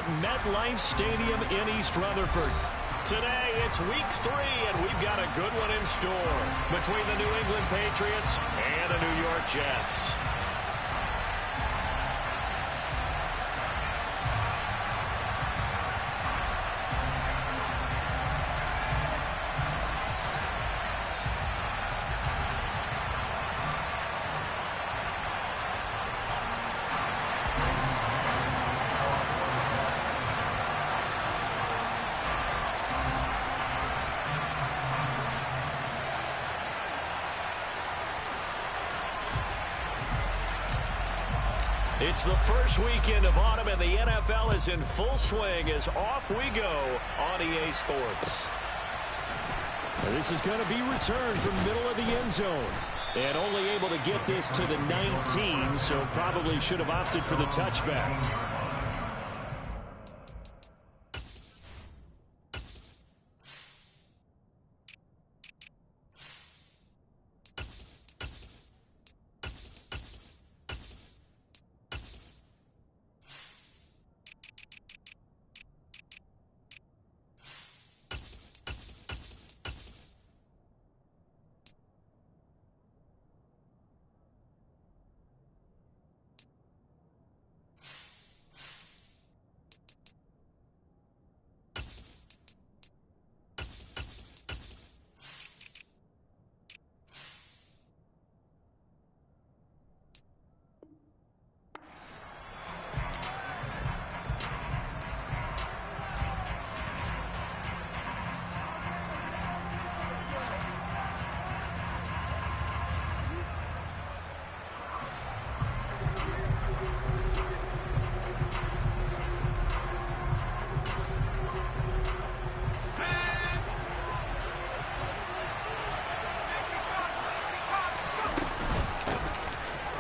at MetLife Stadium in East Rutherford. Today, it's week 3, and we've got a good one in store between the New England Patriots and the New York Jets. It's the first weekend of autumn, and the NFL is in full swing as off we go on EA Sports. This is going to be returned from the middle of the end zone. And only able to get this to the 19, so probably should have opted for the touchback.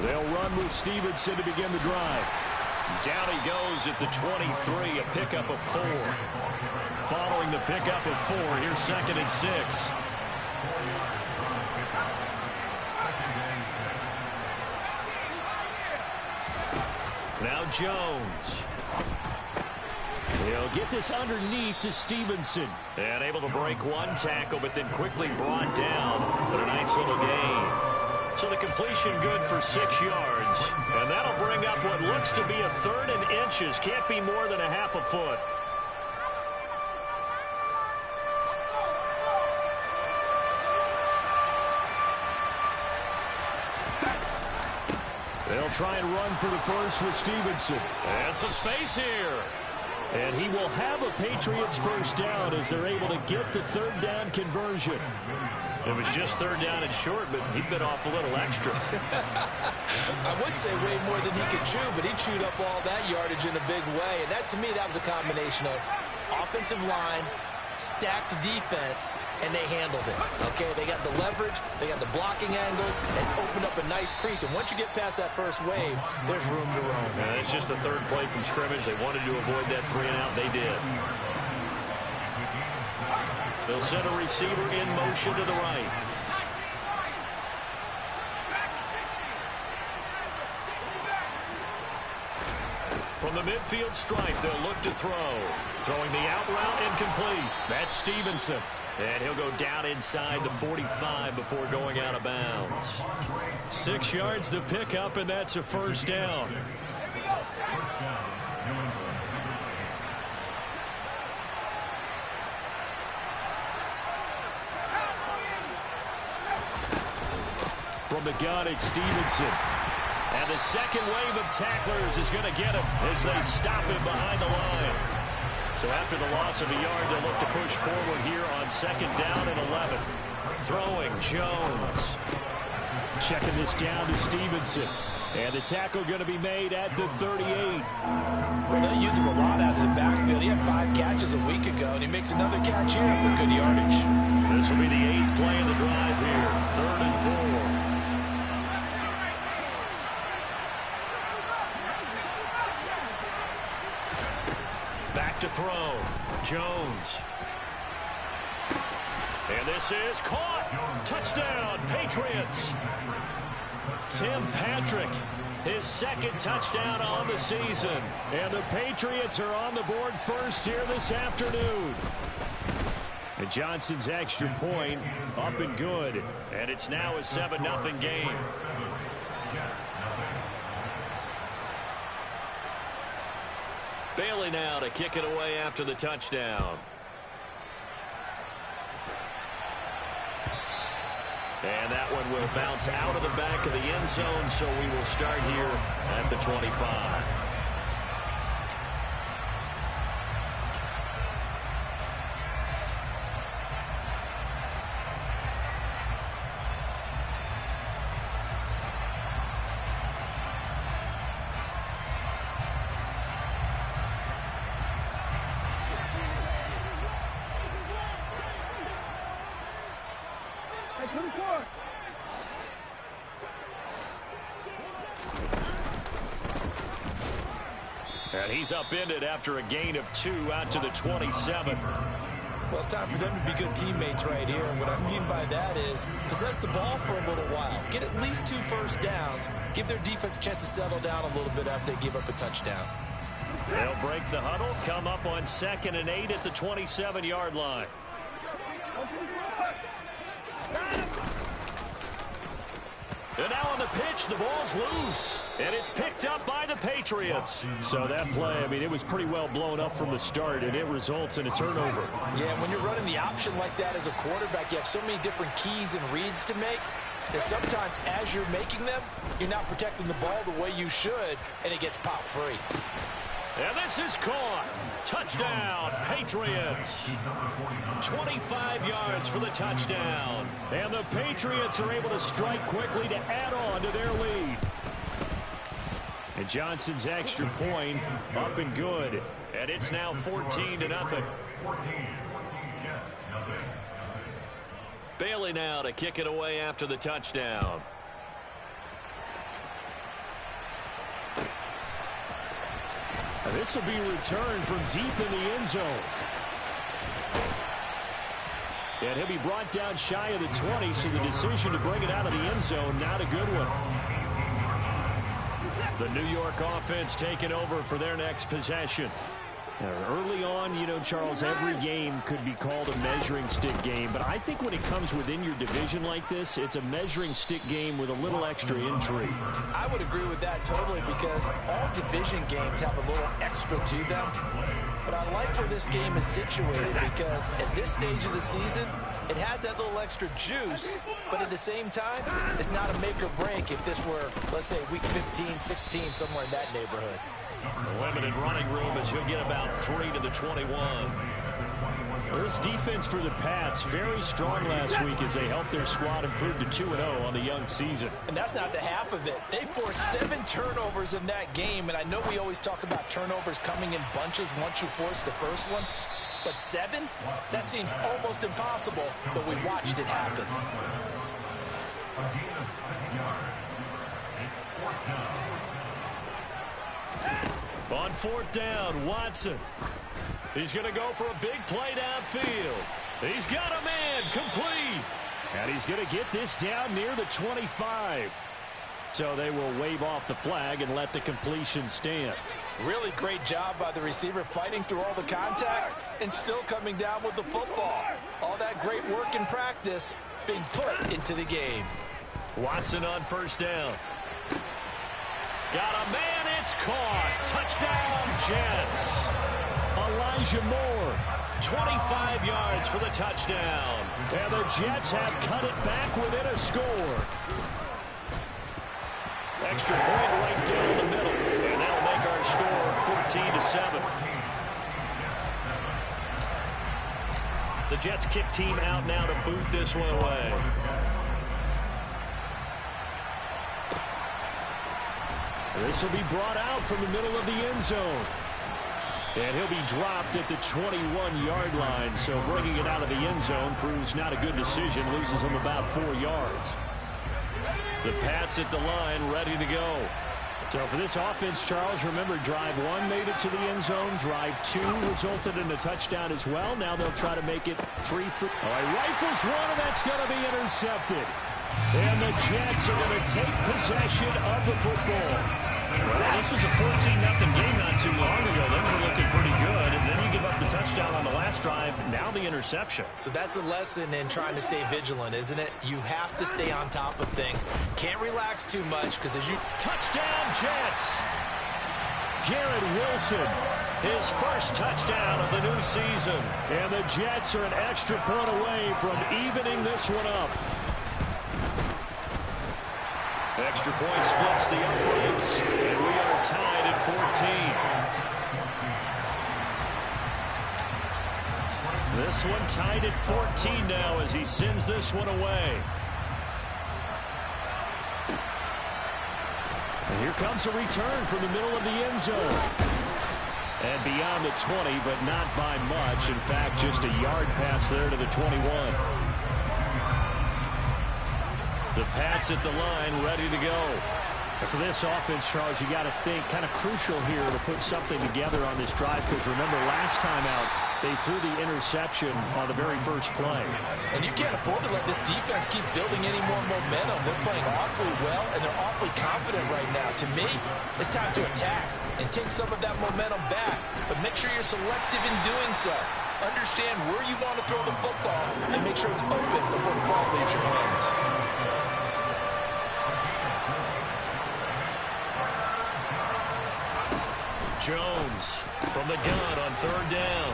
They'll run with Stevenson to begin the drive. Down he goes at the 23, a pickup of 4. Following the pickup of 4, here's 2nd and 6. Now Jones. He'll get this underneath to Stevenson. And able to break one tackle, but then quickly brought down. But a nice little gain. So the completion good for 6 yards. And that'll bring up what looks to be a 3rd and inches. Can't be more than a half a foot. They'll try and run for the first with Stevenson. And some space here. And he will have a Patriots first down as they're able to get the 3rd down conversion. It was just 3rd down and short, but he bit off a little extra. I would say way more than he could chew, but he chewed up all that yardage in a big way. And that, to me, that was a combination of offensive line, stacked defense, and they handled it. Okay, they got the leverage, they got the blocking angles, and opened up a nice crease. And once you get past that first wave, there's room to roam. Yeah, it's just the 3rd play from scrimmage. They wanted to avoid that 3 and out. They did. They'll set a receiver in motion to the right. From the midfield stripe, they'll look to throw. Throwing the out route incomplete. That's Stevenson. And he'll go down inside the 45 before going out of bounds. 6 yards to pick up, and that's a first down. From the gun, it's Stevenson. And the second wave of tacklers is going to get him as they stop him behind the line. So after the loss of a yard, they'll look to push forward here on 2nd down and 11. Throwing Jones. Checking this down to Stevenson. And the tackle going to be made at the 38. Well, they'll use him a lot out of the backfield. He had 5 catches a week ago, and he makes another catch here for good yardage. This will be the 8th play of the drive here. 3rd and 4. Back to throw. Jones. And this is caught. Touchdown, Patriots. Tim Patrick His second touchdown on the season. And the Patriots are on the board first here this afternoon. And Johnson's extra point up and good. And it's now a 7-0 game. Bailey now to kick it away after the touchdown. And that one will bounce out of the back of the end zone, so we will start here at the 25. And he's upended after a gain of 2 out to the 27. Well, it's time for them to be good teammates right here. And what I mean by that is possess the ball for a little while. Get at least 2 first downs. Give their defense a chance to settle down a little bit after they give up a touchdown. They'll break the huddle, come up on 2nd and 8 at the 27-yard line. And now on the pitch, the ball's loose. And it's picked up by the Patriots. So that play, I mean, it was pretty well blown up from the start, and it results in a turnover. Yeah, when you're running the option like that as a quarterback, you have so many different keys and reads to make that sometimes as you're making them, you're not protecting the ball the way you should, and it gets popped free. And this is caught. Touchdown, Patriots. 25 yards for the touchdown. And the Patriots are able to strike quickly to add on to their lead. And Johnson's extra point up and good. And it's now 14-0. Bailey now to kick it away after the touchdown. And this will be returned from deep in the end zone. And he'll be brought down shy of the 20, so the decision to bring it out of the end zone, not a good one. The New York offense taking over for their next possession. Early on, you know, Charles, every game could be called a measuring stick game. But I think when it comes within your division like this, it's a measuring stick game with a little extra intrigue. I would agree with that totally because all division games have a little extra to them. But I like where this game is situated because at this stage of the season, it has that little extra juice, but at the same time, it's not a make or break if this were, let's say, week 15, 16, somewhere in that neighborhood. The limited running room as he'll get about 3 to the 21. Well, this defense for the Pats, very strong last week as they helped their squad improve to 2-0 on the young season. And that's not the half of it. They forced 7 turnovers in that game, and I know we always talk about turnovers coming in bunches once you force the first one. But 7? That seems almost impossible, but we watched it happen. On 4th down, Watson. He's going to go for a big play downfield. He's got a man, complete. And he's going to get this down near the 25. So they will wave off the flag and let the completion stand. Really great job by the receiver fighting through all the contact and still coming down with the football. All that great work in practice being put into the game. Watson on 1st down. Got a man, it's caught. Touchdown, Jets. Elijah Moore. 25 yards for the touchdown. And the Jets have cut it back within a score. Extra point right down the middle. And that'll make our score 14-7. The Jets kick team out now to boot this one away. This will be brought out from the middle of the end zone. And he'll be dropped at the 21-yard line. So bringing it out of the end zone proves not a good decision. Loses him about 4 yards. The Pats at the line, ready to go. So for this offense, Charles, remember, drive 1 made it to the end zone. Drive 2 resulted in a touchdown as well. Now they'll try to make it 3 for... All right, rifles 1, and that's going to be intercepted. And the Jets are going to take possession of the football. Well, this was a 14-0 game not too long ago. Those were looking pretty good. And then you give up the touchdown on the last drive. Now the interception. So that's a lesson in trying to stay vigilant, isn't it? You have to stay on top of things. Can't relax too much because as you... Touchdown, Jets! Garrett Wilson. His first touchdown of the new season. And the Jets are an extra point away from evening this one up. Extra point splits the uprights, and we are tied at 14. This one tied at 14 now as he sends this one away. And here comes a return from the middle of the end zone. And beyond the 20, but not by much. In fact, just a yard pass there to the 21. The Pats at the line, ready to go. And for this offense, Charles, you got to think kind of crucial here to put something together on this drive, because remember last time out they threw the interception on the very first play. And you can't afford to let this defense keep building any more momentum. They're playing awfully well, and they're awfully confident right now. To me, it's time to attack and take some of that momentum back. But make sure you're selective in doing so. Understand where you want to throw the football and make sure it's open before the ball leaves your hands. Jones from the gun on third down.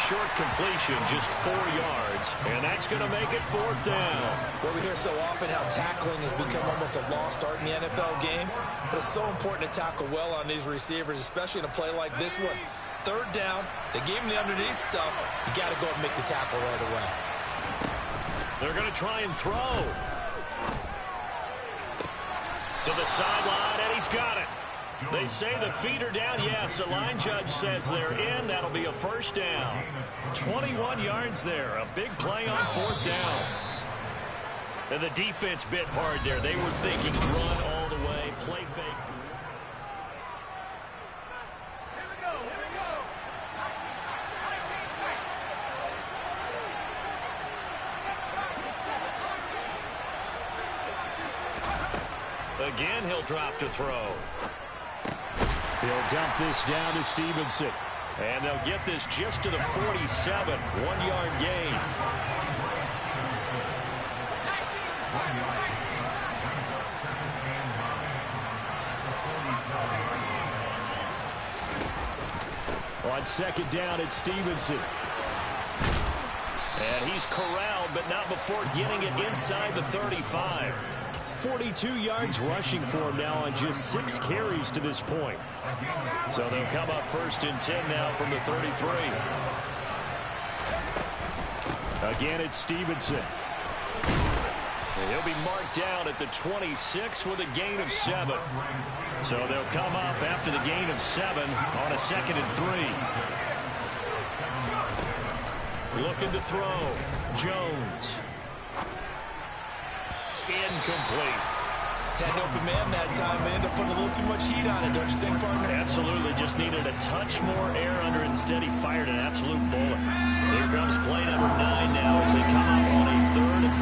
Short completion, just 4 yards, and that's going to make it fourth down. Well, we hear so often how tackling has become almost a lost art in the NFL game, but it's so important to tackle well on these receivers, especially in a play like this one. Third down, they gave him the underneath stuff. You got to go and make the tackle right away. They're going to try and throw. To the sideline, and he's got it. They say the feet are down. Yes, the line judge says they're in. That'll be a first down. 21 yards there. A big play on fourth down. And the defense bit hard there. They were thinking run all the way, play fake. Again, he'll drop to throw. He'll dump this down to Stevenson. And they'll get this just to the 47. 1-yard gain. On second down, it's Stevenson. And he's corralled, but not before getting it inside the 35. 42 yards rushing for him now on just 6 carries to this point. So they'll come up first and 10 now from the 33. Again, it's Stevenson. And he'll be marked down at the 26 with a gain of 7. So they'll come up after the gain of 7 on a 2nd and 3. Looking to throw. Jones. Incomplete. Had an open man that time, but ended up putting a little too much heat on it, don't you think, partner? Absolutely. Just needed a touch more air under it. Instead, he fired an absolute bullet. Here comes play number 9 now as they come up on a 3rd and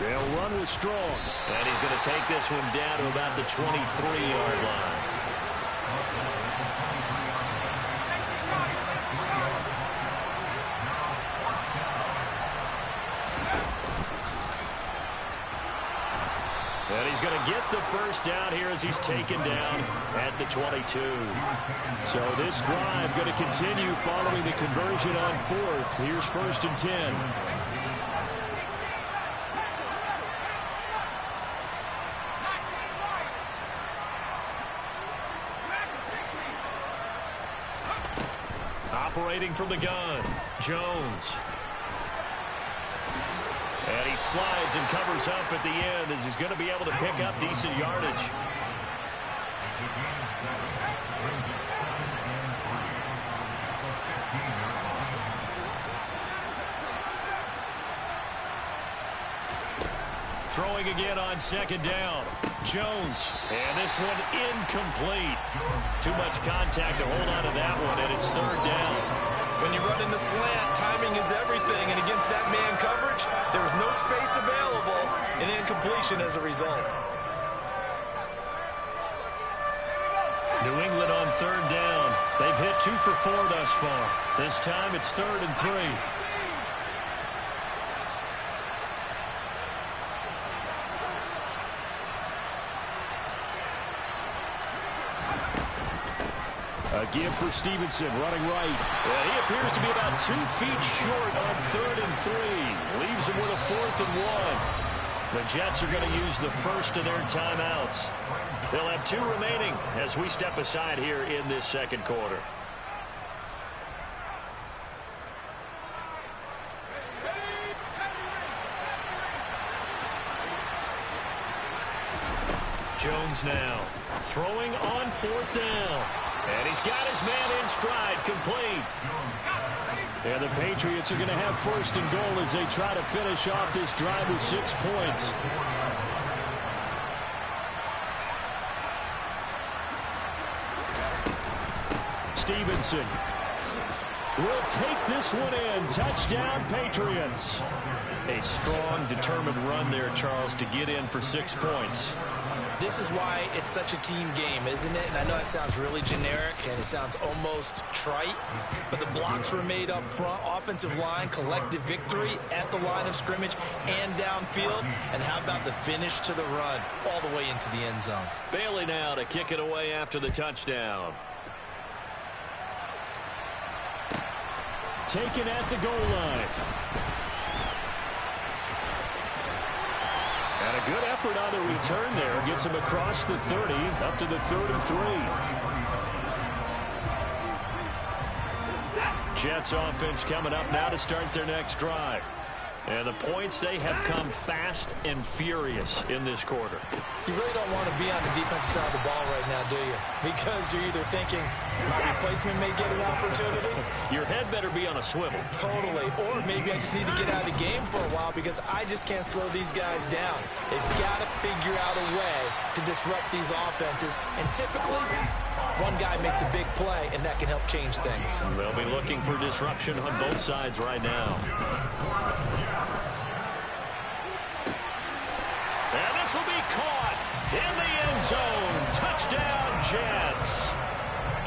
3. They'll run with Strong. And he's going to take this one down to about the 23-yard line. And he's going to get the first down here as he's taken down at the 22. So this drive going to continue following the conversion on 4th. Here's 1st and 10. Operating from the gun, Jones. And he slides and covers up at the end as he's going to be able to pick up decent yardage. Throwing again on 2nd down. Jones. And this one incomplete. Too much contact to hold on to that one, and it's 3rd down. When you run in the slant, timing is everything, and against that man coverage, there was no space available, and incompletion as a result. New England on third down. They've hit 2 for 4 thus far. This time it's 3rd and 3. A give for Stevenson, running right. Well, he appears to be about 2 feet short on 3rd and 3. Leaves him with a 4th and 1. The Jets are going to use the first of their timeouts. They'll have 2 remaining as we step aside here in this second quarter. Jones now throwing on 4th down. And he's got his man in stride, complete. And the Patriots are going to have 1st and goal as they try to finish off this drive with 6 points. Stevenson will take this one in. Touchdown, Patriots. A strong, determined run there, Charles, to get in for 6 points. This is why it's such a team game, isn't it? And I know that sounds really generic and it sounds almost trite, but the blocks were made up front, offensive line, collective victory at the line of scrimmage and downfield. And how about the finish to the run all the way into the end zone? Bailey now to kick it away after the touchdown. Taken at the goal line. And a good effort on the return there. Gets him across the 30, up to the 3rd and 3. Jets offense coming up now to start their next drive. And the points, they have come fast and furious in this quarter. You really don't want to be on the defensive side of the ball right now, do you? Because you're either thinking my replacement may get an opportunity. Your head better be on a swivel. Totally. Or maybe I just need to get out of the game for a while because I just can't slow these guys down. They've got to figure out a way to disrupt these offenses. And typically, one guy makes a big play, and that can help change things. They'll be looking for disruption on both sides right now. And this will be caught in the end zone. Touchdown, Jets.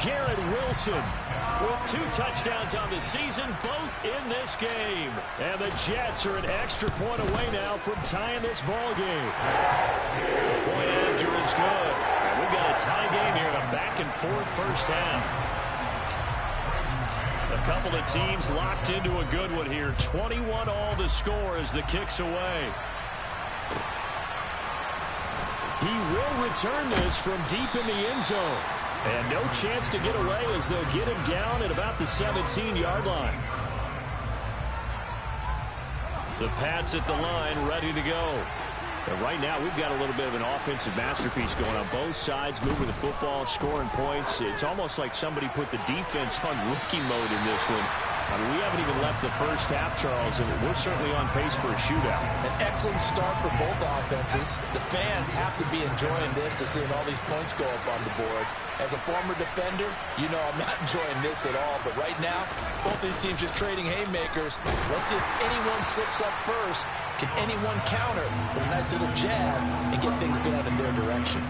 Garrett Wilson with 2 touchdowns on the season, both in this game. And the Jets are an extra point away now from tying this ball game. The point after is good. And we've got a tie game here in a back-and-forth first half. A couple of teams locked into a good one here. 21 all the score as the kick's away. He will return this from deep in the end zone. And no chance to get away as they'll get him down at about the 17-yard line. The Pats at the line, ready to go. And right now, we've got a little bit of an offensive masterpiece going on both sides, moving the football, scoring points. It's almost like somebody put the defense on rookie mode in this one. I mean, we haven't even left the first half, Charles, and we're certainly on pace for a shootout. An excellent start for both offenses. The fans have to be enjoying this to seeing all these points go up on the board. As a former defender, you know I'm not enjoying this at all. But right now, both these teams just trading haymakers. Let's see if anyone slips up first. Can anyone counter with a nice little jab and get things going in their direction?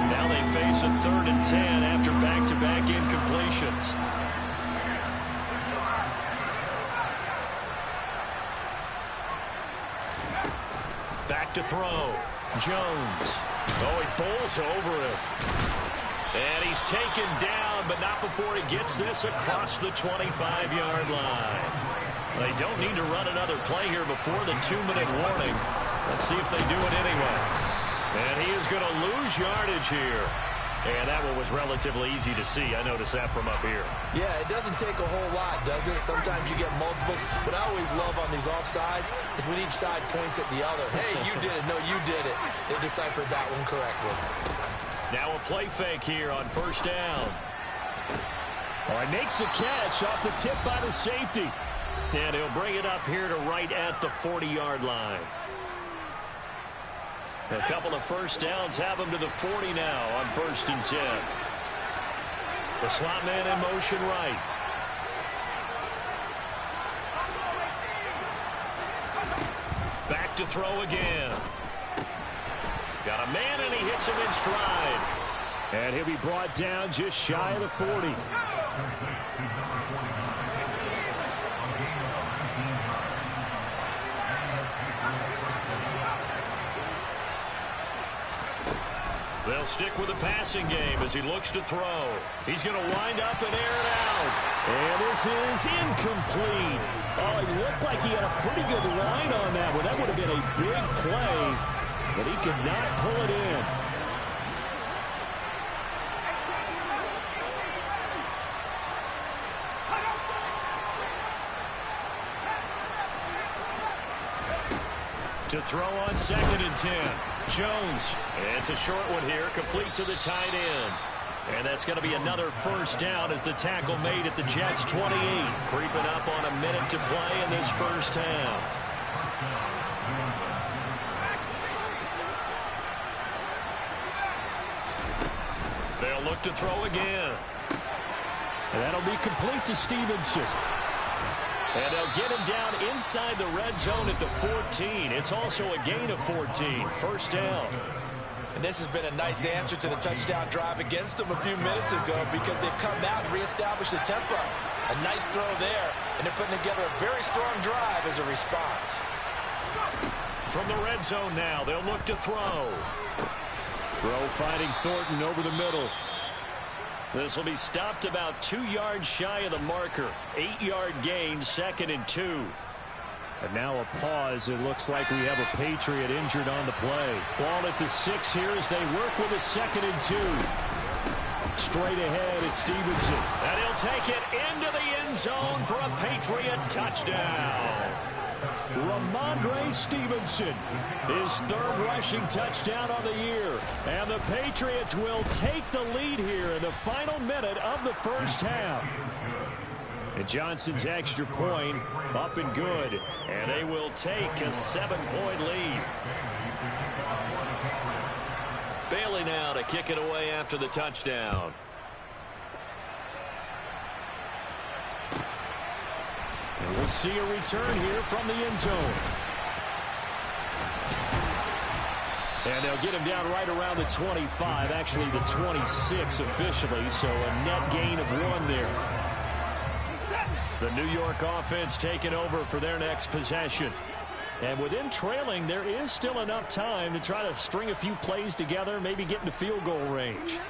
Now they face a 3rd and 10 after back-to-back incompletions. Back to throw. Jones. Oh, he bowls over it. And he's taken down, but not before he gets this across the 25-yard line. They don't need to run another play here before the 2-minute warning. Let's see if they do it anyway. And he is going to lose yardage here. And that one was relatively easy to see. I noticed that from up here. Yeah, it doesn't take a whole lot, does it? Sometimes you get multiples. What I always love on these offsides is when each side points at the other. Hey, you did it. No, you did it. They deciphered that one correctly. Now a play fake here on 1st down. Well, he makes the catch off the tip by the safety. And he'll bring it up here to right at the 40-yard line. A couple of first downs have him to the 40 now on 1st and 10. The slot man in motion right. to throw again. Got a man, and he hits him in stride. And he'll be brought down just shy of the 40. They'll stick with the passing game as he looks to throw. He's going to wind up and air it out. And this is incomplete. Oh, it looked like he had a pretty good line on that one. That would have been a big play, but he could not pull it in. To throw on 2nd and 10. Jones. It's a short one here, complete to the tight end. And that's going to be another first down as the tackle made at the Jets' 28. Creeping up on a minute to play in this first half. They'll look to throw again. And that'll be complete to Stevenson. And they'll get him down inside the red zone at the 14. It's also a gain of 14. First down. And this has been a nice answer to the touchdown drive against them a few minutes ago because they've come out and reestablished the tempo. A nice throw there, and they're putting together a very strong drive as a response. From the red zone now, they'll look to throw. Throw finding Thornton over the middle. This will be stopped about 2 yards shy of the marker. 8-yard gain, 2nd and 2. And now a pause. It looks like we have a Patriot injured on the play. Ball at the 6 here as they work with a 2nd and 2. Straight ahead, it's Stevenson. And he'll take it into the end zone for a Patriot touchdown. Ramondre Stevenson, his 3rd rushing touchdown of the year. And the Patriots will take the lead here in the final minute of the first half. And Johnson's extra point up and good. And they will take a 7-point lead. Bailey now to kick it away after the touchdown. And we'll see a return here from the end zone. And they'll get him down right around the 25, actually the 26 officially, so a net gain of 1 there. The New York offense taking over for their next possession. And with them trailing, there is still enough time to try to string a few plays together, maybe get into field goal range.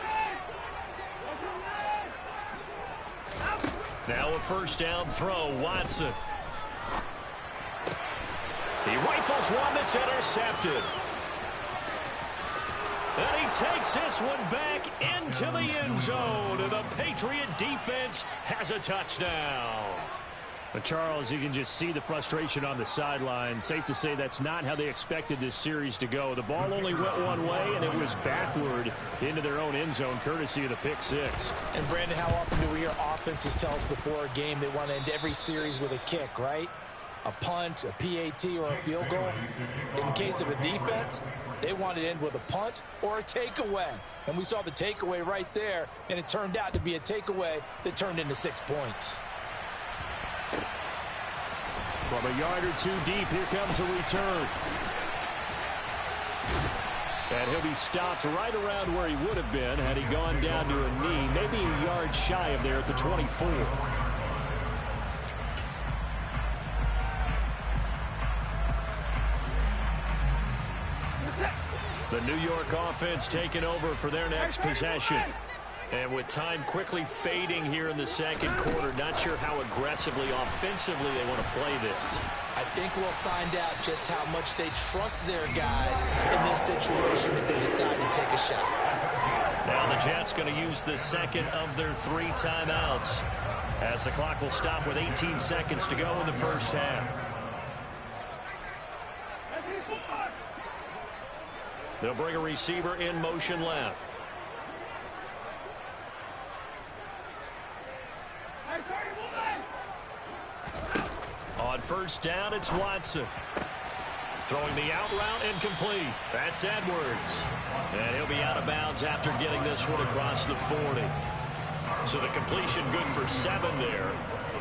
Now a first down throw, Watson. He rifles one that's intercepted. And he takes this one back into the end zone. And the Patriot defense has a touchdown. But Charles, you can just see the frustration on the sideline. Safe to say that's not how they expected this series to go. The ball only went one way, and it was backward into their own end zone, courtesy of the pick 6. And, Brandon, how often do we hear offenses tell us before a game they want to end every series with a kick, right? A punt, a PAT, or a field goal. In case of a defense, they want to end with a punt or a takeaway. And we saw the takeaway right there, and it turned out to be a takeaway that turned into 6 points. From a yard or 2 deep, here comes a return. And he'll be stopped right around where he would have been had he gone down to a knee, maybe a yard shy of there at the 24. The New York offense taking over for their next possession. And with time quickly fading here in the second quarter, not sure how aggressively, offensively they want to play this. I think we'll find out just how much they trust their guys in this situation if they decide to take a shot. Now the Jets going to use the second of their 3 timeouts as the clock will stop with 18 seconds to go in the first half. They'll bring a receiver in motion left. On first down, it's Watson. Throwing the out route incomplete. That's Edwards. And he'll be out of bounds after getting this one across the 40. So the completion good for 7 there.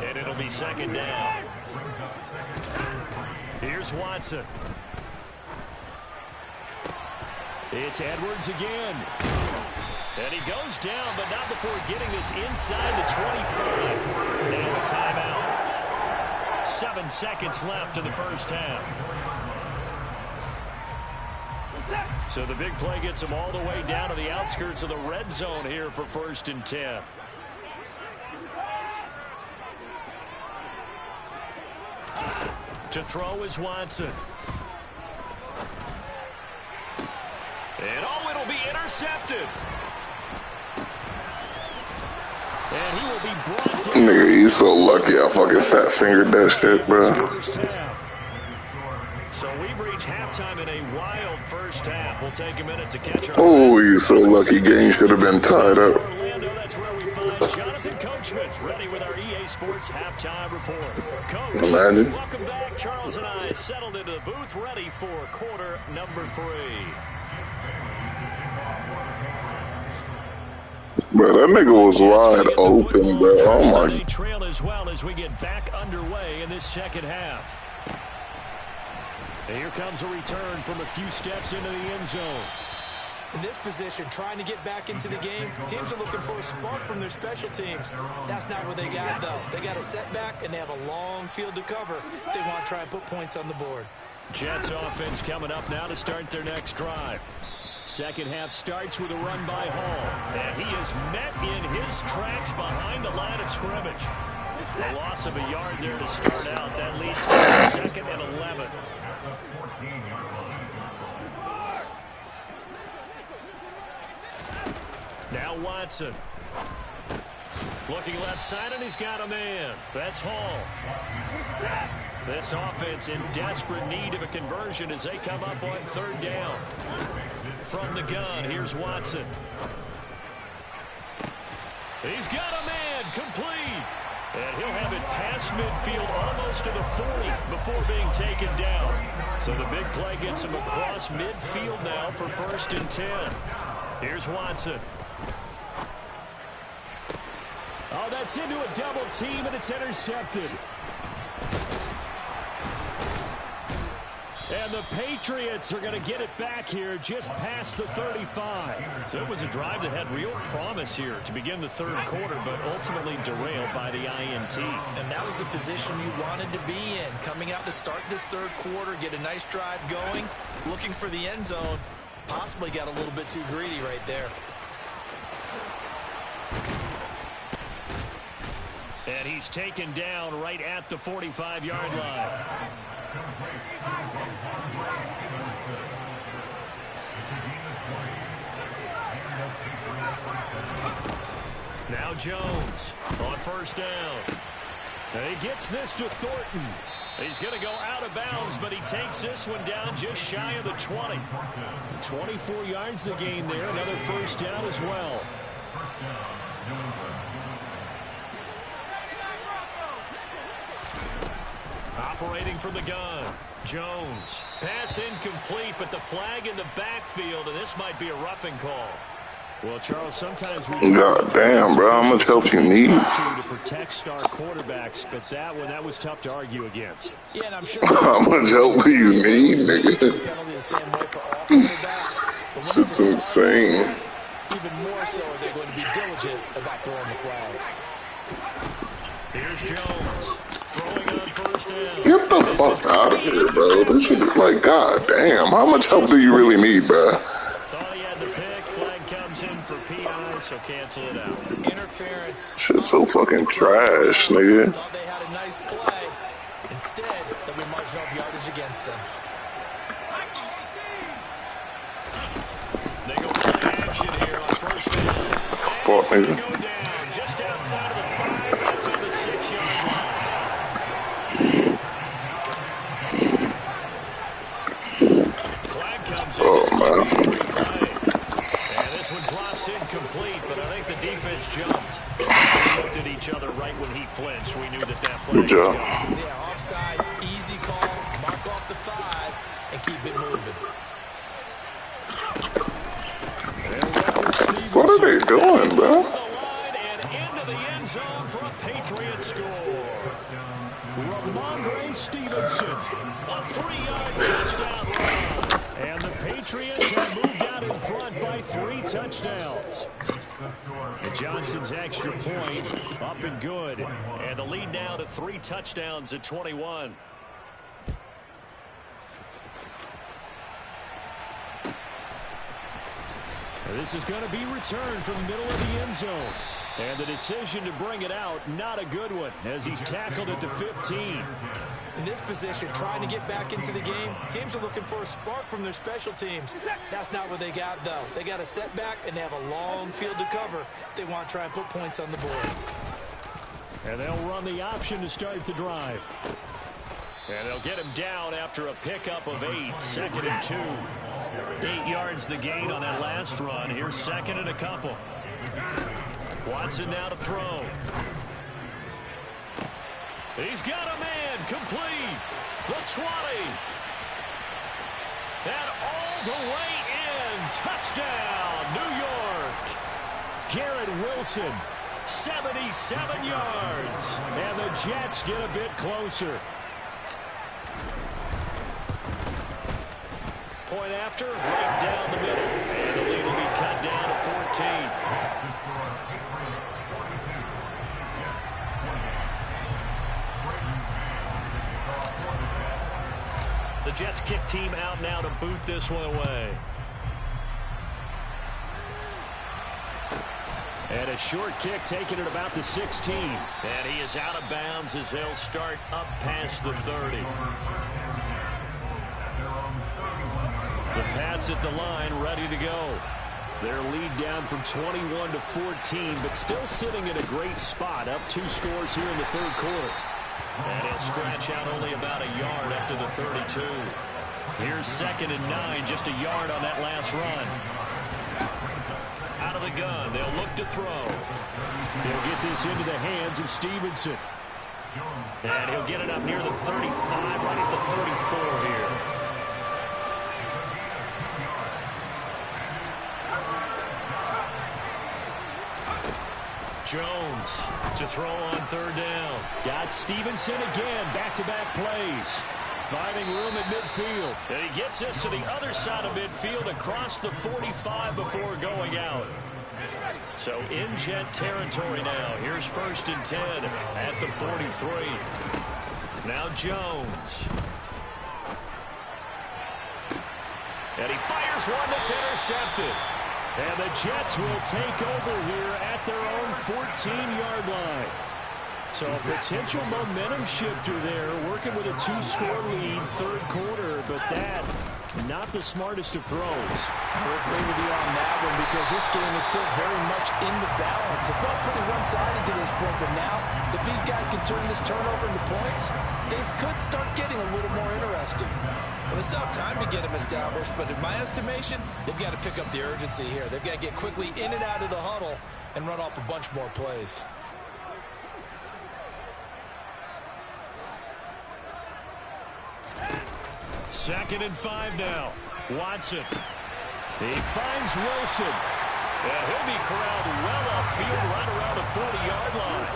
And it'll be second down. Here's Watson. It's Edwards again. And he goes down, but not before getting this inside the 25. And a timeout. 7 seconds left in the first half. So the big play gets him all the way down to the outskirts of the red zone here for 1st and 10. To throw is Watson. And it'll be intercepted. And he will be brought down. Nigga, you so lucky I fucking fat fingered that shit, bro. So we've reached halftime in a wild first half. We'll take a minute to catch our... Oh, you so lucky. Game should have been tied up. Orlando, that's where we find Jonathan Coachman, ready with our EA Sports halftime report. Coach, Imagine. welcome back. Charles and I settled into the booth, ready for quarter number 3. Bro, that nigga was wide open, bro. Oh my. Trail as well as we get back underway in this second half. And here comes a return from a few steps into the end zone. In this position, trying to get back into the game, teams are looking for a spark from their special teams. That's not what they got, though. They got a setback, and they have a long field to cover if they want to try and put points on the board. Jets offense coming up now to start their next drive. Second half starts with a run by Hall. And he is met in his tracks behind the line of scrimmage. A loss of a yard there to start out. That leads to 2nd and 11. Now Watson. Looking left side, and he's got a man. That's Hall. This offense in desperate need of a conversion as they come up on 3rd down. From the gun, here's Watson. He's got a man, complete. And he'll have it past midfield almost to the 40 before being taken down. So the big play gets him across midfield now for 1st and 10. Here's Watson. Oh, that's into a double team, and it's intercepted. And the Patriots are going to get it back here just past the 35. So it was a drive that had real promise here to begin the 3rd quarter, but ultimately derailed by the INT. And that was the position you wanted to be in. Coming out to start this 3rd quarter, get a nice drive going, looking for the end zone. Possibly got a little bit too greedy right there. And he's taken down right at the 45-yard line. Now Jones on 1st down. And he gets this to Thornton. He's going to go out of bounds, but he takes this one down just shy of the 20. 24 yards the gain there. Another 1st down as well. Operating from the gun. Jones. Pass incomplete, but the flag in the backfield, and this might be a roughing call. Well, Charles, sometimes we... God damn, bro. How much help you need? ...to protect star quarterbacks, but that was tough to argue against. Yeah, and I'm sure... How much help do you need, nigga? Shit's insane. Even more so are they going to be diligent about throwing the flag. Here's Jones. Throwing on 1st down. Get the fuck out of here, bro. This shit is like, god damn. How much help do you really need, bro? Thought he had the pick. Flag comes in for PI, so cancel it out. Interference. Shit's so fucking trash, nigga. Thought they had a nice play. Instead, there'll be marginal yardage against them. They go play action here on 1st down. Fuck, nigga. Go down just outside of the 5 up to the 6-yard line. Flag comes in. Oh, man. And this one drops incomplete, but I think the defense jumped. They looked at each other right when he flinched. We knew that flag Good job. Yeah, offsides, easy call, mark off the 5, and keep it moving. What are they doing, bro? And into the end zone for a Patriot score. Ramondre Stevenson, a 3-yard touchdown run. And the Patriots have moved out front by 3 touchdowns. And Johnson's extra point up and good. And the lead now to 3 touchdowns at 21. This is going to be returned from the middle of the end zone. And the decision to bring it out, not a good one, as he's tackled at the 15. In this position, trying to get back into the game, teams are looking for a spark from their special teams. That's not what they got, though. They got a setback, and they have a long field to cover if they want to try and put points on the board. And they'll run the option to start the drive. And they'll get him down after a pickup of 8, 2nd and 2. 8 yards the gain on that last run. Here's 2nd and a couple. Watson now to throw. He's got a man complete. The 20. And all the way in. Touchdown, New York. Garrett Wilson, 77 yards. And the Jets get a bit closer. Point after, right down the middle. And the lead will be cut down to 14. The Jets kick team out now to boot this one away. And a short kick taken at about the 16. And he is out of bounds as they'll start up past the 30. The Pats at the line, ready to go. Their lead down from 21 to 14, but still sitting in a great spot, up 2 scores here in the 3rd quarter. And he'll scratch out only about a yard up to the 32. Here's 2nd and 9, just a yard on that last run. Out of the gun, they'll look to throw. He'll get this into the hands of Stevenson. And he'll get it up near the 35, right at the 34 here. Jones to throw on 3rd down. Got Stevenson again, back-to-back plays. Finding room at midfield. And he gets us to the other side of midfield across the 45 before going out. So in Jet territory now. Here's 1st and 10 at the 43. Now Jones. And he fires one that's intercepted. And the Jets will take over here at their own 14-yard line. So a potential momentum shifter there, working with a 2-score lead, 3rd quarter, but that, not the smartest of throws. I'll agree with you on that one because this game is still very much in the balance. It felt pretty one-sided to this point, but now, if these guys can turn this turnover into points, things could start getting a little more interesting. Well, they still have time to get them established, but in my estimation, they've got to pick up the urgency here. They've got to get quickly in and out of the huddle and run off a bunch more plays. Second and 5 now. Watson. He finds Wilson. And he'll be corralled well upfield right around the 40-yard line.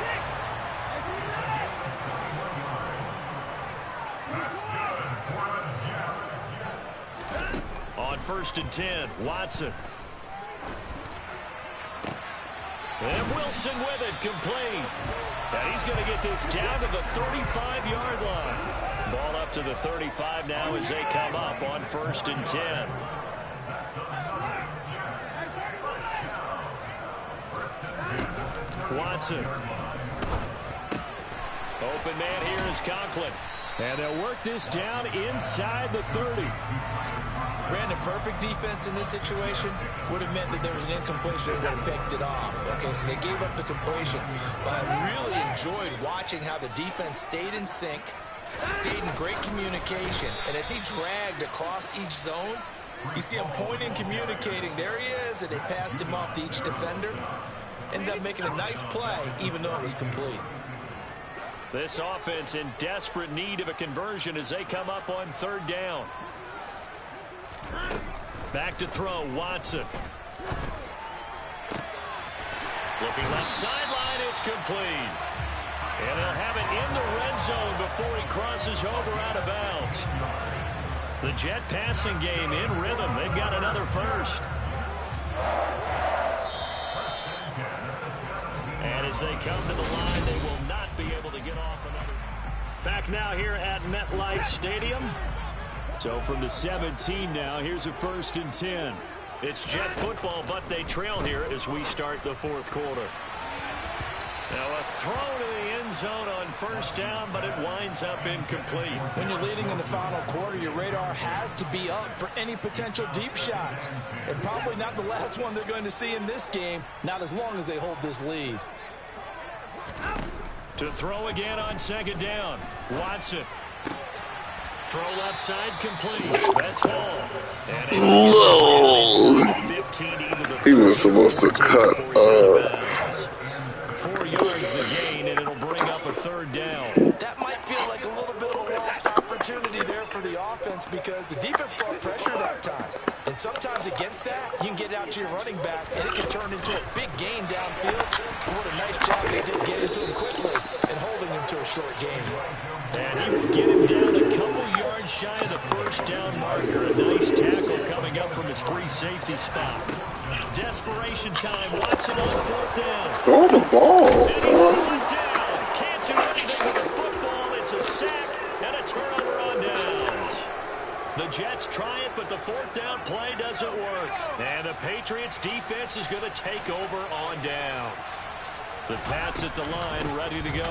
On 1st and 10, Watson. And Wilson with it, complete. And he's going to get this down to the 35-yard line. Ball up to the 35 now as they come up on 1st and 10. Watson. Open man here is Conklin. And they'll work this down inside the 30. Brandon, perfect defense in this situation would have meant that there was an incompletion and would have picked it off. Okay, so they gave up the completion. But I really enjoyed watching how the defense stayed in sync, stayed in great communication. And as he dragged across each zone, you see him pointing, communicating. There he is, and they passed him off to each defender. Ended up making a nice play, even though it was complete. This offense in desperate need of a conversion as they come up on 3rd down. Back to throw, Watson. Looking left sideline, it's complete. And they'll have it in the red zone before he crosses over out of bounds. The Jet passing game in rhythm. They've got another first. As they come to the line, they will not be able to get off another. Back now here at MetLife Stadium. So from the 17 now, here's a 1st and 10. It's Jet football, but they trail here as we start the 4th quarter. Now a throw to the end zone on 1st down, but it winds up incomplete. When you're leading in the final quarter, your radar has to be up for any potential deep shots. And probably not the last one they're going to see in this game, not as long as they hold this lead. To throw again on 2nd down. Watson. Throw left side complete. That's Hall. No. He was supposed to cut up. 4 yards the gain, and it'll bring up a 3rd down. That might feel like a little bit of a lost opportunity there for the offense because the defense brought pressure that time. And sometimes against that, you can get it out to your running back, and it can turn into a big gain downfield. And what a nice job they did getting to him quickly and holding him to a short gain. And he will get him down a couple yards shy of the 1st down marker. A nice tackle coming up from his free safety spot. Desperation time. Watson on 4th down. Throw the ball. And he's going down. Can't do anything with the football. It's a sack and a turnover on downs. The Jets try it, but the 4th down play doesn't work. And the Patriots defense is going to take over on downs. The Pats at the line, ready to go.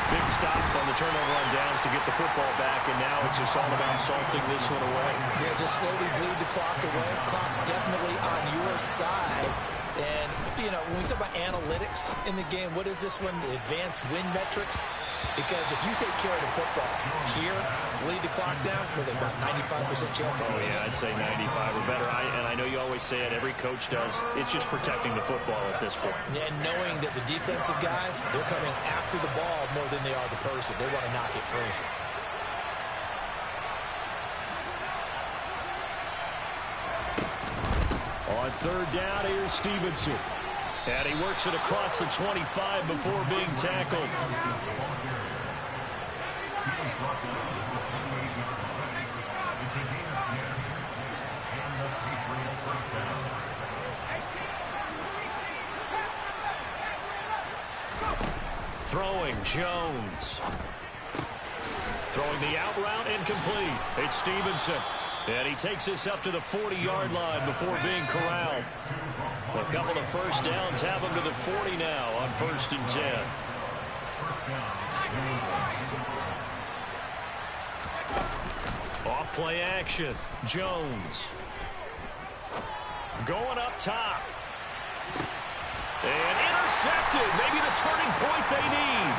Big stop on the turnover on downs to get the football back, and now it's just all about salting this one away. Yeah, just slowly bleed the clock away. Clock's definitely on your side. And, you know, when we talk about analytics in the game, what is this one? Advanced win metrics? Because if you take care of the football here, bleed the clock down, with about 95% chance of winning. Yeah, I'd say 95 or better. And I know you always say it, every coach does. It's just protecting the football at this point. And knowing that the defensive guys, they're coming after the ball more than they are the person. They want to knock it free. On 3rd down, here's Stevenson. And he works it across the 25 before being tackled. Throwing, Jones. Throwing the out route, incomplete. It's Stevenson. And he takes this up to the 40-yard line before being corralled. A couple of 1st downs have him to the 40 now on 1st and 10. Off play action. Jones. Going up top. And intercepted. Maybe the turning point they need.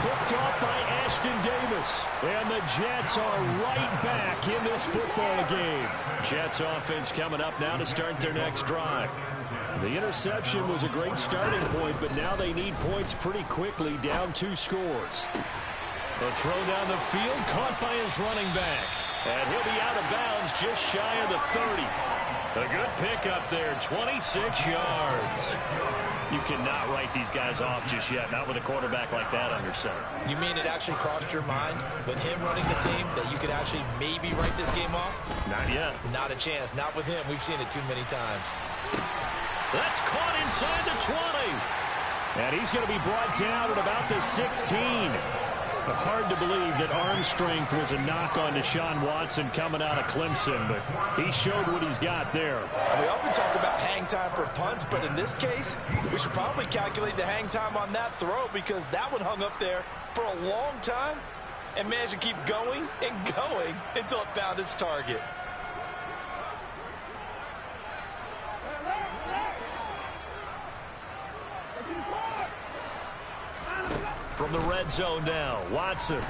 Picked off by Ashton Davis. And the Jets are right back in this football game. Jets offense coming up now to start their next drive. The interception was a great starting point, but now they need points pretty quickly, down 2 scores. A throw down the field, caught by his running back. And he'll be out of bounds just shy of the 30. A good pickup there, 26 yards. You cannot write these guys off just yet, not with a quarterback like that under center. You mean it actually crossed your mind with him running the team that you could actually maybe write this game off? Not yet. Not a chance. Not with him. We've seen it too many times. That's caught inside the 20. And he's going to be brought down at about the 16. Hard to believe that arm strength was a knock on Deshaun Watson coming out of Clemson, but he showed what he's got there. We often talk about hang time for punts, but in this case, we should probably calculate the hang time on that throw because that one hung up there for a long time and managed to keep going and going until it found its target. From the red zone now, Watson.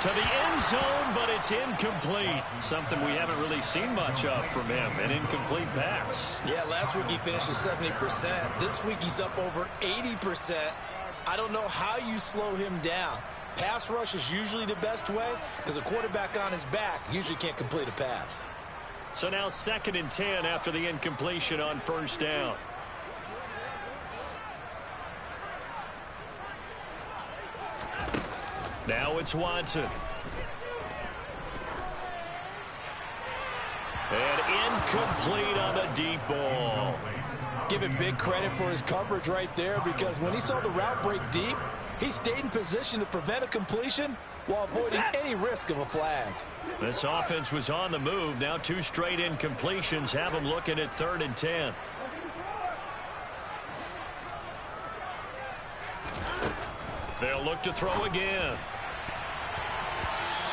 To the end zone, but it's incomplete. Something we haven't really seen much of from him, an incomplete pass. Yeah, last week he finished at 70%. This week he's up over 80%. I don't know how you slow him down. Pass rush is usually the best way because a quarterback on his back usually can't complete a pass. So now 2nd and 10 after the incompletion on 1st down. Now it's Watson. And incomplete on the deep ball. Give him big credit for his coverage right there, because when he saw the route break deep, he stayed in position to prevent a completion while avoiding any risk of a flag. This offense was on the move. Now 2 straight incompletions have them looking at 3rd and 10. They'll look to throw again.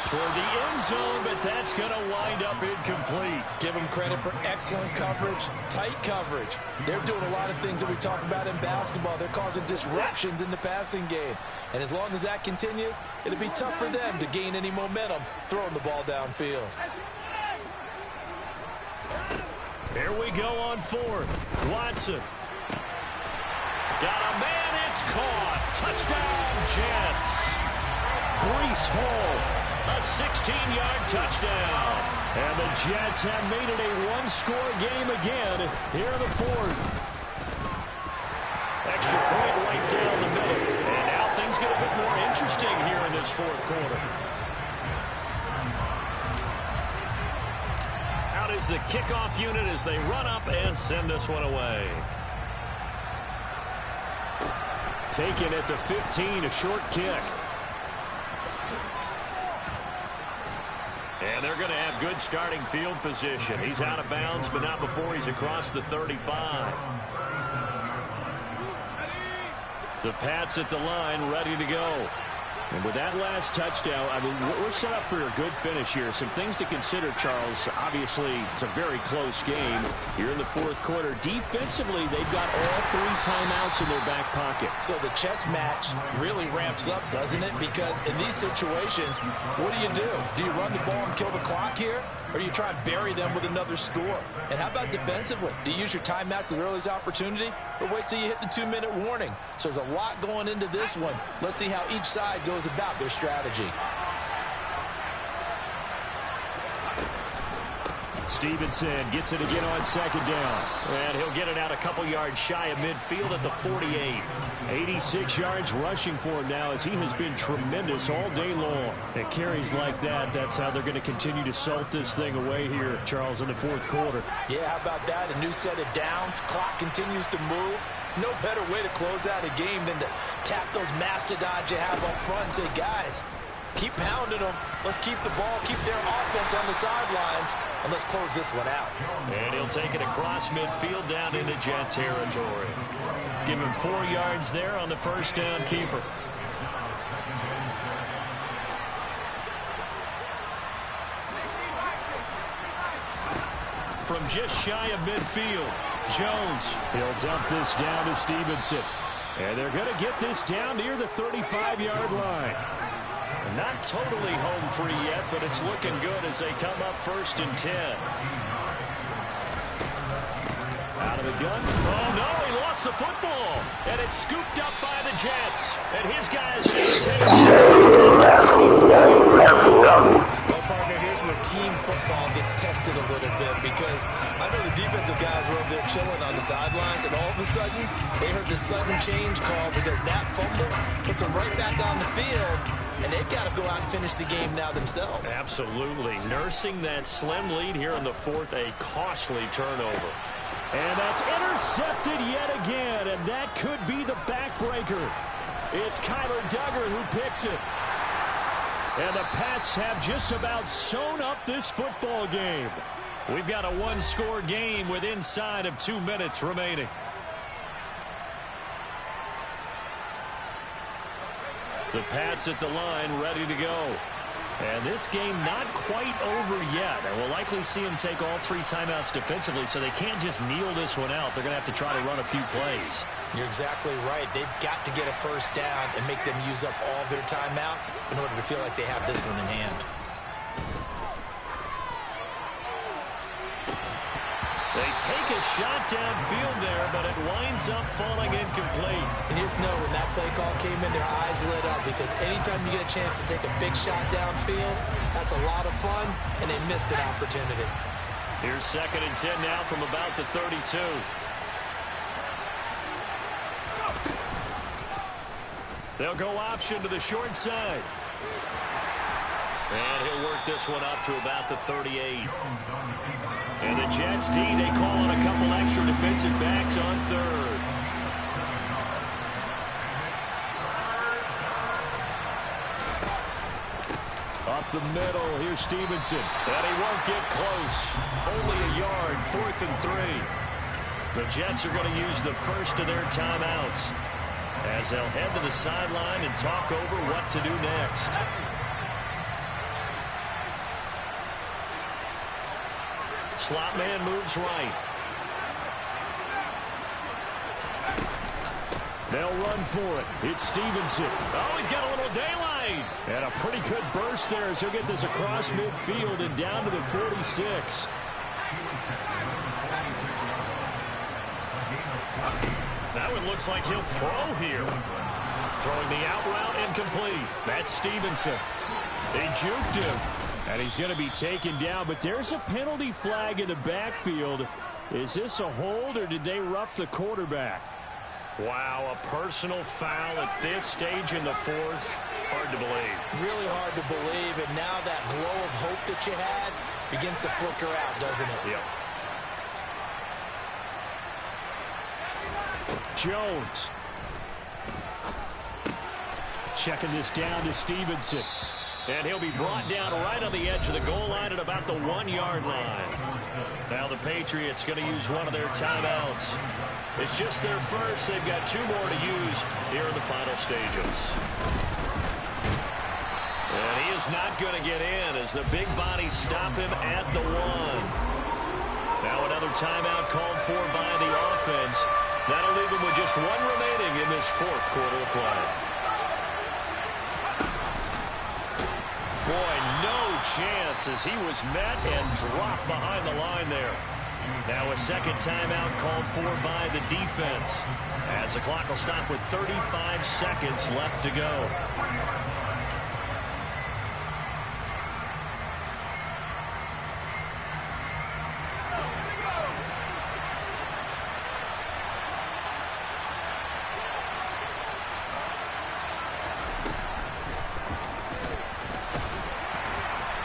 Toward the end zone, but that's going to wind up incomplete. Give them credit for excellent coverage, tight coverage. They're doing a lot of things that we talk about in basketball. They're causing disruptions in the passing game. And as long as that continues, it'll be tough for them to gain any momentum throwing the ball downfield. Here we go on 4th. Watson. Got a man, it's caught. Touchdown, Jets. Breece Hall. A 16-yard touchdown. And the Jets have made it a 1-score game again here in the 4th. Extra point right down the middle. And now things get a bit more interesting here in this 4th quarter. Out is the kickoff unit as they run up and send this one away. Taken at the 15, a short kick. And they're going to have good starting field position. He's out of bounds, but not before he's across the 35. The Pats at the line, ready to go. And with that last touchdown, I mean, we're set up for a good finish here. Some things to consider, Charles. Obviously, it's a very close game. You're in the 4th quarter. Defensively, they've got all 3 timeouts in their back pocket. So the chess match really ramps up, doesn't it? Because in these situations, what do? Do you run the ball and kill the clock here? Or do you try and bury them with another score? And how about defensively? Do you use your timeouts at earliest opportunity? Or wait till you hit the 2-minute warning? So there's a lot going into this one. Let's see how each side goes about their strategy. Stevenson gets it again on 2nd down. And he'll get it out a couple yards shy of midfield at the 48. 86 yards rushing for him now, as he has been tremendous all day long. At carries like that, that's how they're going to continue to salt this thing away here, Charles, in the 4th quarter. Yeah, how about that? A new set of downs. Clock continues to move. No better way to close out a game than to tap those mastodons you have up front and say, guys, keep pounding them. Let's keep the ball, keep their offense on the sidelines, and let's close this one out. And he'll take it across midfield down into Jet territory. Give him 4 yards there on the first down keeper. From just shy of midfield, Jones. He'll dump this down to Stevenson. And they're going to get this down near the 35-yard line. Not totally home free yet, but it's looking good as they come up 1st and 10. Out of the gun. Oh, no, he lost the football. And it's scooped up by the Jets. And his guys are going to take Well, partner, here's where team football gets tested a little bit, because I know the defensive guys were over there chilling on the sidelines, and all of a sudden, they heard the sudden change call because that fumble puts them right back on the field. And they've got to go out and finish the game now themselves. Absolutely. Nursing that slim lead here in the 4th, a costly turnover. And that's intercepted yet again, and that could be the backbreaker. It's Kyler Duggar who picks it. And the Pats have just about sewn up this football game. We've got a 1-score game with inside of 2 minutes remaining. The Pats at the line, ready to go. And this game not quite over yet. And we'll likely see them take all 3 timeouts defensively, so they can't just kneel this one out. They're going to have to try to run a few plays. You're exactly right. They've got to get a first down and make them use up all their timeouts in order to feel like they have this one in hand. They take a shot downfield there, but it winds up falling incomplete. And you just know when that play call came in, their eyes lit up, because anytime you get a chance to take a big shot downfield, that's a lot of fun, and they missed an opportunity. Here's 2nd and 10 now from about the 32. They'll go option to the short side. And he'll work this one up to about the 38. And the Jets D, they call on a couple extra defensive backs on third. Up the middle, here's Stevenson. And he won't get close. Only a yard, 4th and 3. The Jets are going to use the first of their timeouts as they'll head to the sideline and talk over what to do next. Slot man moves right. They'll run for it. It's Stevenson. Oh, he's got a little daylight. And a pretty good burst there as he'll get this across midfield and down to the 46. That one looks like he'll throw here. Throwing the out route incomplete. That's Stevenson. They juked him. And he's going to be taken down, but there's a penalty flag in the backfield. Is this a hold, or did they rough the quarterback? Wow, a personal foul at this stage in the 4th. Hard to believe. Really hard to believe, and now that glow of hope that you had begins to flicker out, doesn't it? Yep. Jones. Checking this down to Stevenson. And he'll be brought down right on the edge of the goal line at about the 1-yard line. Now the Patriots going to use one of their timeouts. It's just their first. They've got 2 more to use here in the final stages. And he is not going to get in as the big bodies stop him at the 1. Now another timeout called for by the offense. That'll leave him with just 1 remaining in this 4th quarter of play. Boy, no chance as he was met and dropped behind the line there. Now a second timeout called for by the defense as the clock will stop with 35 seconds left to go.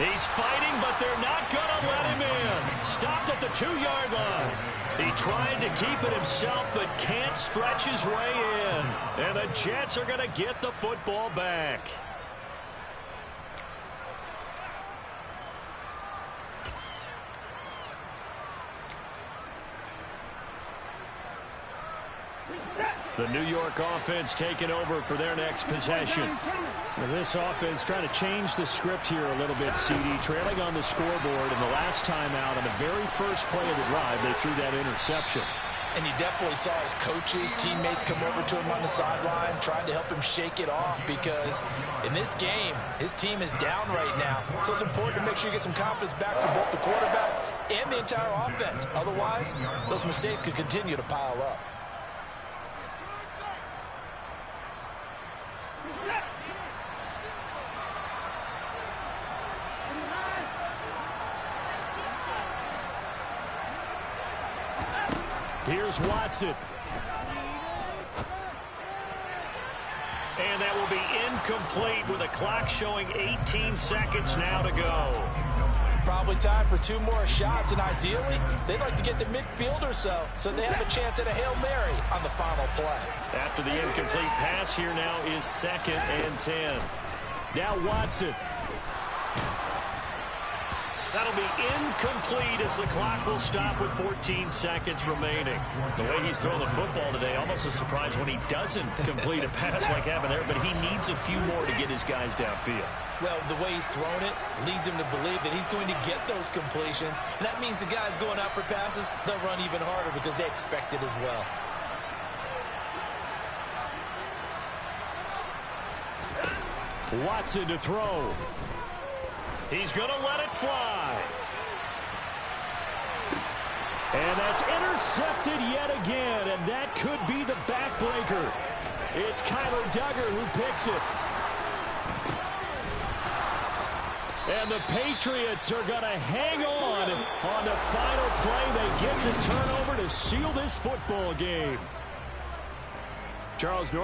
He's fighting, but they're not going to let him in. Stopped at the 2-yard line. He tried to keep it himself, but can't stretch his way in. And the Jets are going to get the football back. The New York offense taking over for their next possession. Well, this offense trying to change the script here a little bit, CD. Trailing on the scoreboard, and the last time out on the very first play of the drive, they threw that interception. And you definitely saw his coaches, teammates come over to him on the sideline, trying to help him shake it off, because in this game, his team is down right now. So it's important to make sure you get some confidence back for both the quarterback and the entire offense. Otherwise, those mistakes could continue to pile up. Here's Watson. And that will be incomplete with a clock showing 18 seconds now to go. Probably time for 2 more shots, and ideally, they'd like to get to midfield or so they have a chance at a Hail Mary on the final play. After the incomplete pass, here now is 2nd and 10. Now Watson. That'll be incomplete as the clock will stop with 14 seconds remaining. The way he's throwing the football today, almost a surprise when he doesn't complete a pass like happened there, but he needs a few more to get his guys downfield. Well, the way he's thrown it leads him to believe that he's going to get those completions, and that means the guys going out for passes, they'll run even harder because they expect it as well. Watson to throw. He's going to let it fly. And that's intercepted yet again, and that could be the backbreaker. It's Kyler Duggar who picks it. And the Patriots are going to hang on the final play. They get the turnover to seal this football game. Charles North.